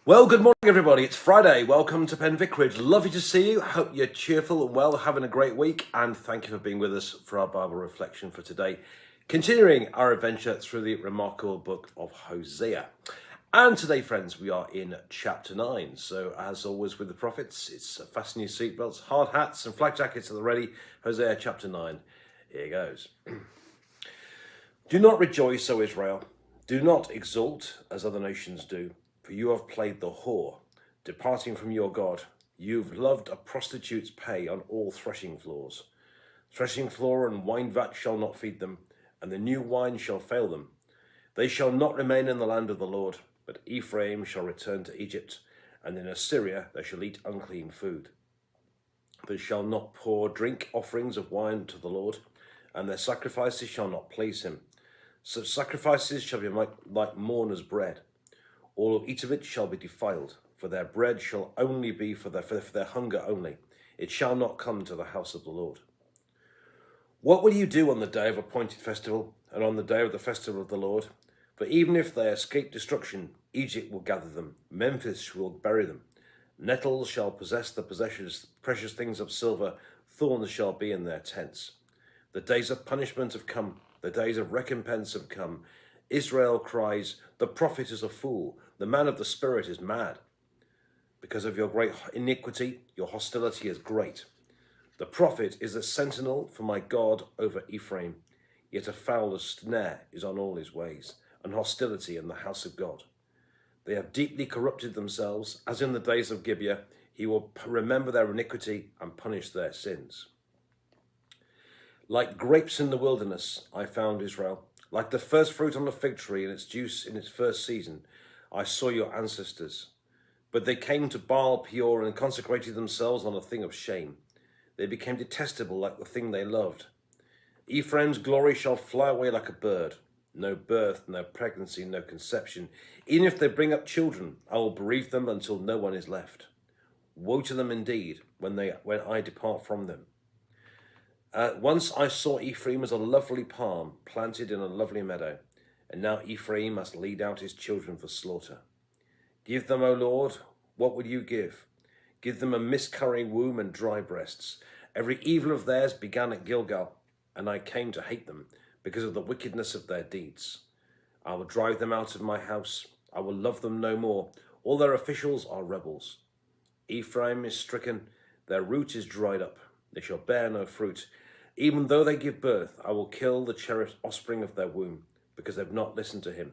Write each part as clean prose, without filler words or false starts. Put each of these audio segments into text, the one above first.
Well, good morning, everybody. It's Friday. Welcome to Pen Vicarage. Lovely to see you. Hope you're cheerful and well, having a great week. And thank you for being with us for our Bible reflection for today. Continuing our adventure through the remarkable book of Hosea. And today, friends, we are in chapter 9. So, as always with the prophets, it's fasten your seatbelts, hard hats, and flak jackets at the ready. Hosea chapter 9. Here goes. Do not rejoice, O Israel. Do not exult as other nations do. For you have played the whore, departing from your God. You've loved a prostitute's pay on all threshing floors. Threshing floor and wine vat shall not feed them, and the new wine shall fail them. They shall not remain in the land of the Lord, but Ephraim shall return to Egypt, and in Assyria they shall eat unclean food. They shall not pour drink offerings of wine to the Lord, and their sacrifices shall not please him. Such sacrifices shall be like mourners' bread. All who eat of it shall be defiled, for their bread shall only be for their hunger only. It shall not come to the house of the Lord. What will you do on the day of appointed festival, and on the day of the festival of the Lord? For even if they escape destruction, Egypt will gather them, Memphis will bury them. Nettles shall possess the precious things of silver, thorns shall be in their tents. The days of punishment have come, the days of recompense have come. Israel cries, the prophet is a fool, the man of the spirit is mad. Because of your great iniquity, your hostility is great. The prophet is a sentinel for my God over Ephraim, yet a foul snare is on all his ways, and hostility in the house of God. They have deeply corrupted themselves, as in the days of Gibeah. He will remember their iniquity and punish their sins. Like grapes in the wilderness, I found Israel. Like the first fruit on the fig tree in its juice in its first season, I saw your ancestors. But they came to Baal Peor and consecrated themselves on a thing of shame. They became detestable like the thing they loved. Ephraim's glory shall fly away like a bird. No birth, no pregnancy, no conception. Even if they bring up children, I will bereave them until no one is left. Woe to them indeed when I depart from them. Once I saw Ephraim as a lovely palm planted in a lovely meadow, and now Ephraim must lead out his children for slaughter. Give them, O Lord, what would you give? Give them a miscarrying womb and dry breasts. Every evil of theirs began at Gilgal, and I came to hate them because of the wickedness of their deeds. I will drive them out of my house. I will love them no more. All their officials are rebels. Ephraim is stricken. Their root is dried up. They shall bear no fruit. Even though they give birth, I will kill the cherished offspring of their womb, because they've not listened to him.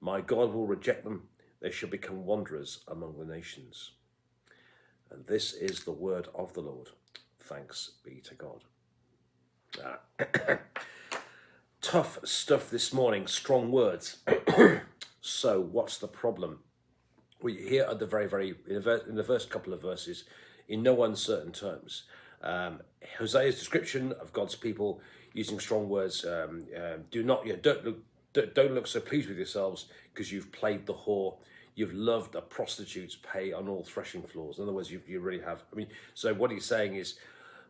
My God will reject them. They shall become wanderers among the nations. And this is the word of the Lord. Thanks be to God. Tough stuff this morning, strong words. So what's the problem? Well, here at the in the first couple of verses, in no uncertain terms, Hosea's description of God's people using strong words. Don't look so pleased with yourselves because you've played the whore. You've loved a prostitute's pay on all threshing floors. In other words, you really have. So what he's saying is,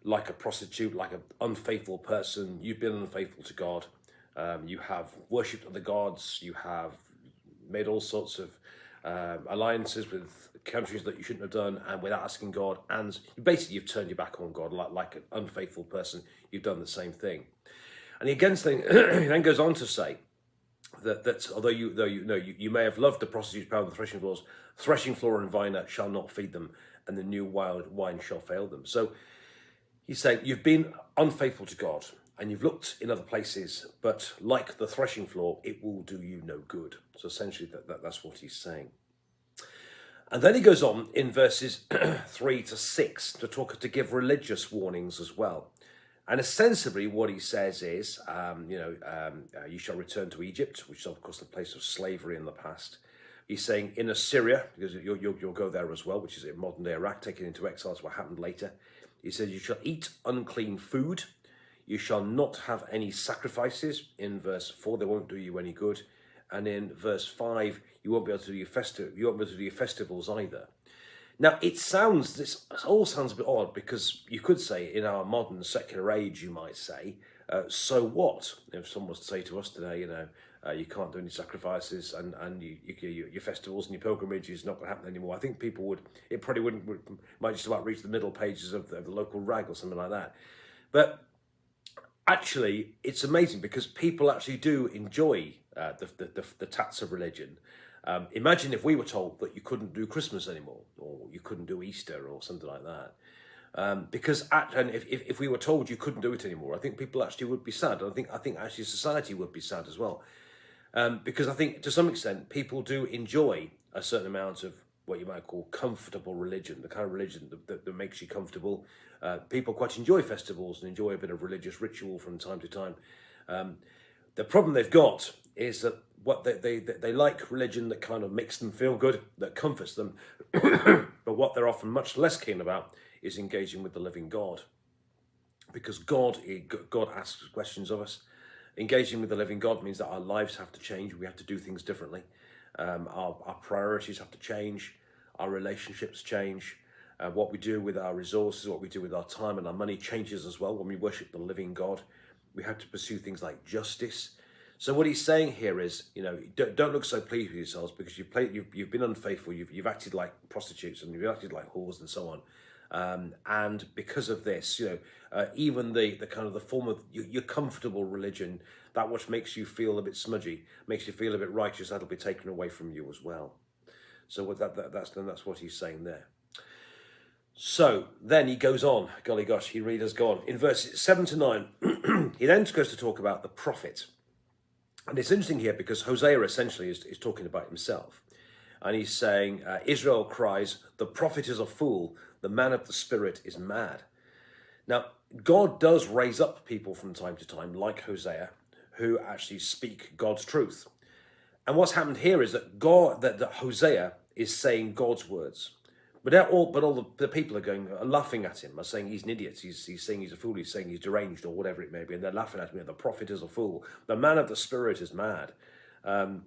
like a prostitute, like an unfaithful person, you've been unfaithful to God. You have worshipped other gods. You have made all sorts of alliances with countries that you shouldn't have done, and without asking God, and basically you've turned your back on God like an unfaithful person. You've done the same thing. And he then goes on to say that although you may have loved the prostitute's power on the threshing floor and vine shall not feed them, and the new wild wine shall fail them. So he's saying you've been unfaithful to God, and you've looked in other places, but like the threshing floor, it will do you no good. So essentially that's what he's saying. And then he goes on in verses 3 to 6 to give religious warnings as well. And essentially what he says is, you shall return to Egypt, which is of course the place of slavery in the past. He's saying in Assyria, because you'll go there as well, which is in modern day Iraq, taken into exile, is what happened later. He says you shall eat unclean food. You shall not have any sacrifices. In verse 4, they won't do you any good. And in verse 5, you won't be able to do your festivals either. Now, this all sounds a bit odd, because you could say in our modern secular age, you might say, so what? If someone was to say to us today, You can't do any sacrifices, and your festivals and your pilgrimages is not going to happen anymore. I think it probably might just about reach the middle pages of the local rag or something like that. But actually, it's amazing because people actually do enjoy the tats of religion. Imagine if we were told that you couldn't do Christmas anymore, or you couldn't do Easter, or something like that. And if we were told you couldn't do it anymore, I think people actually would be sad. I think actually society would be sad as well. Because I think to some extent people do enjoy a certain amount of what you might call comfortable religion, the kind of religion that makes you comfortable. People quite enjoy festivals and enjoy a bit of religious ritual from time to time. The problem they've got is that what they like religion that kind of makes them feel good, that comforts them, but what they're often much less keen about is engaging with the living God. Because God asks questions of us. Engaging with the living God means that our lives have to change. We have to do things differently. Our priorities have to change. Our relationships change. What we do with our resources, what we do with our time and our money changes as well. When we worship the living God, we have to pursue things like justice. So what he's saying here is, don't look so pleased with yourselves because you've been unfaithful. You've acted like prostitutes and you've acted like whores and so on. And because of this, even the kind of the form of your comfortable religion, that which makes you feel a bit smudgy, makes you feel a bit righteous, that'll be taken away from you as well. So that's what he's saying there. So then he goes on, golly gosh, he readers go on. In verses 7 to 9, he then goes to talk about the prophet. And it's interesting here because Hosea essentially is talking about himself. And he's saying, Israel cries, the prophet is a fool, the man of the spirit is mad. Now, God does raise up people from time to time, like Hosea, who actually speak God's truth. And what's happened here is that that Hosea is saying God's words. But all the people are laughing at him, are saying he's an idiot, he's saying he's a fool, he's saying he's deranged, or whatever it may be, and they're laughing at him, the prophet is a fool, the man of the spirit is mad. And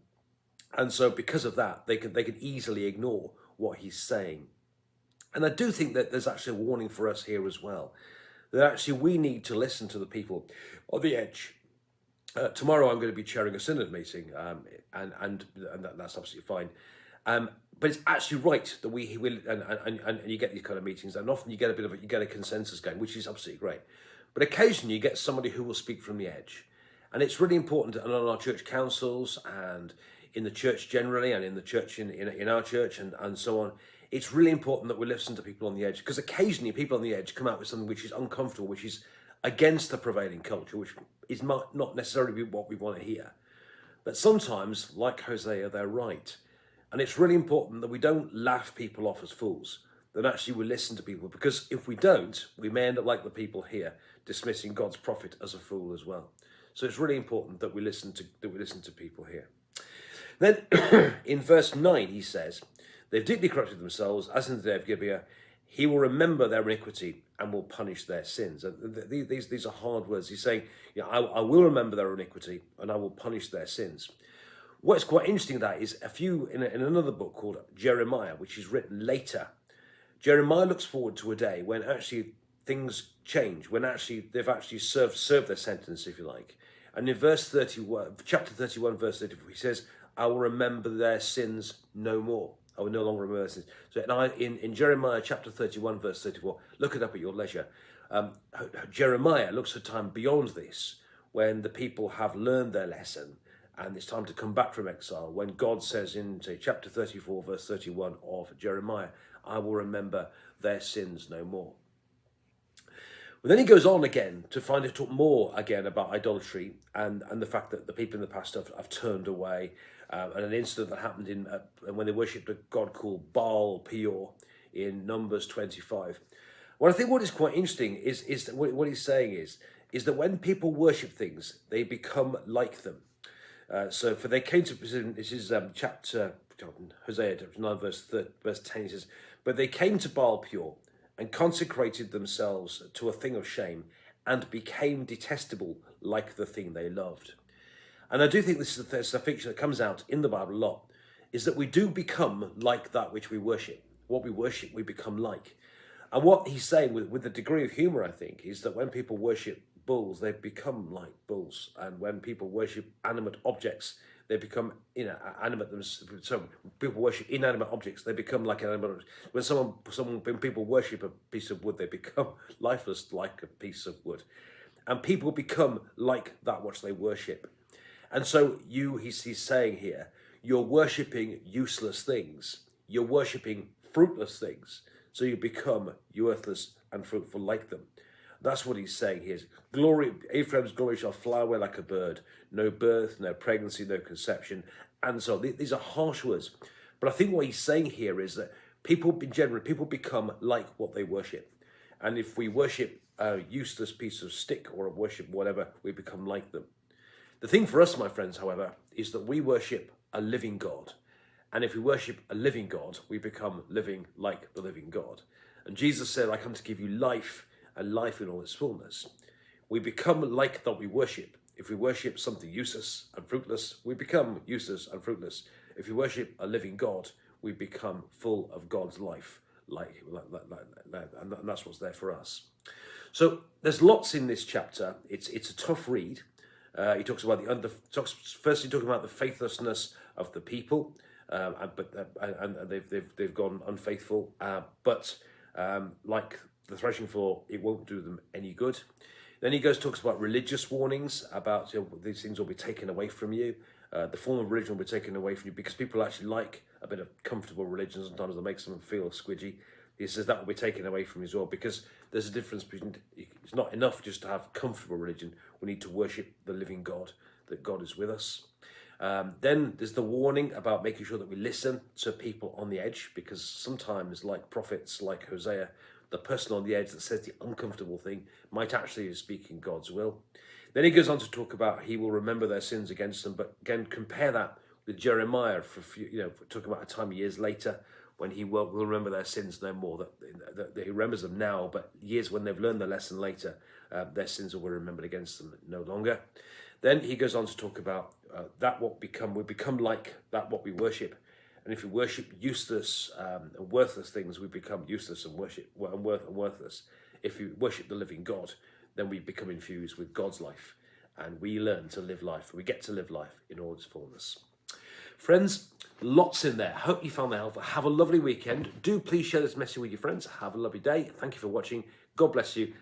so because of that, they can easily ignore what he's saying. And I do think that there's actually a warning for us here as well, that actually we need to listen to the people on the edge. Tomorrow I'm going to be chairing a synod meeting, and that's absolutely fine. But it's actually right that we will, and you get these kind of meetings, and often you get a consensus going, which is absolutely great. But occasionally you get somebody who will speak from the edge, and it's really important on our church councils and in the church generally, and in the church in our church and so on. It's really important that we listen to people on the edge, because occasionally people on the edge come out with something which is uncomfortable, which is against the prevailing culture, which is not necessarily what we want to hear. But sometimes, like Hosea, they're right. And it's really important that we don't laugh people off as fools, that actually we listen to people, because if we don't, we may end up like the people here, dismissing God's prophet as a fool as well. So it's really important that we listen to people here. Then in verse 9 he says, they've deeply corrupted themselves, as in the day of Gibeah. He will remember their iniquity and will punish their sins. And these are hard words. He's saying, I will remember their iniquity and I will punish their sins. What's quite interesting that is in another book called Jeremiah, which is written later. Jeremiah looks forward to a day when actually things change, when actually they've actually served their sentence, if you like. And in chapter 31, verse 34, he says, I will remember their sins no more. I will no longer remember their sins. So in Jeremiah chapter 31, verse 34, look it up at your leisure. Jeremiah looks at time beyond this, when the people have learned their lesson and it's time to come back from exile, when God says in chapter 34, verse 31 of Jeremiah, I will remember their sins no more. But then he goes on again to talk more again about idolatry and the fact that the people in the past have turned away, and an incident that happened when they worshipped a god called Baal Peor in Numbers 25. Well, I think what is quite interesting is that what he's saying is that when people worship things, they become like them. So for they came to, this is chapter Hosea 9 verse 10, he says, but they came to Baal Peor and consecrated themselves to a thing of shame and became detestable like the thing they loved. And I do think this is a feature that comes out in the Bible a lot, is that we do become like that which we worship. What we worship, we become like. And what he's saying with a degree of humour, I think, is that when people worship bulls, they become like bulls. And when people worship animate objects, they become animate themselves. So people worship inanimate objects, they become like animate objects. When people worship a piece of wood, they become lifeless like a piece of wood. And people become like that which they worship. And so he's saying here, you're worshipping useless things. You're worshipping fruitless things. So you become worthless and fruitful like them. That's what he's saying here. Glory, Ephraim's glory shall fly away like a bird. No birth, no pregnancy, no conception. And so these are harsh words. But I think what he's saying here is that people become like what they worship. And if we worship a useless piece of stick or worship whatever, we become like them. The thing for us, my friends, however, is that we worship a living God. And if we worship a living God, we become living like the living God. And Jesus said, I come to give you life, and life in all its fullness. We become like that we worship. If we worship something useless and fruitless, we become useless and fruitless. If we worship a living God, we become full of God's life, and that's what's there for us. So there's lots in this chapter. It's a tough read. He talks about firstly talking about the faithlessness of the people, and they've gone unfaithful. But like the threshing floor, it won't do them any good. Then he talks about religious warnings about these things will be taken away from you. The form of religion will be taken away from you because people actually like a bit of comfortable religion. Sometimes that makes them feel squidgy. He says that will be taken away from you as well because there's a difference between, it's not enough just to have comfortable religion. We need to worship the living God, that God is with us. Then there's the warning about making sure that we listen to people on the edge, because sometimes, like prophets like Hosea, the person on the edge that says the uncomfortable thing might actually be speaking God's will. Then he goes on to talk about he will remember their sins against them, but again, compare that with Jeremiah talking about a time years later when he will remember their sins no more, that he remembers them now, but years when they've learned the lesson later, their sins will be remembered against them no longer. Then he goes on to talk about we become like that what we worship. And if we worship useless and worthless things, we become useless and worthless. If we worship the living God, then we become infused with God's life, and we learn to live life. We get to live life in all its fullness. Friends, lots in there. Hope you found that helpful. Have a lovely weekend. Do please share this message with your friends. Have a lovely day. Thank you for watching. God bless you.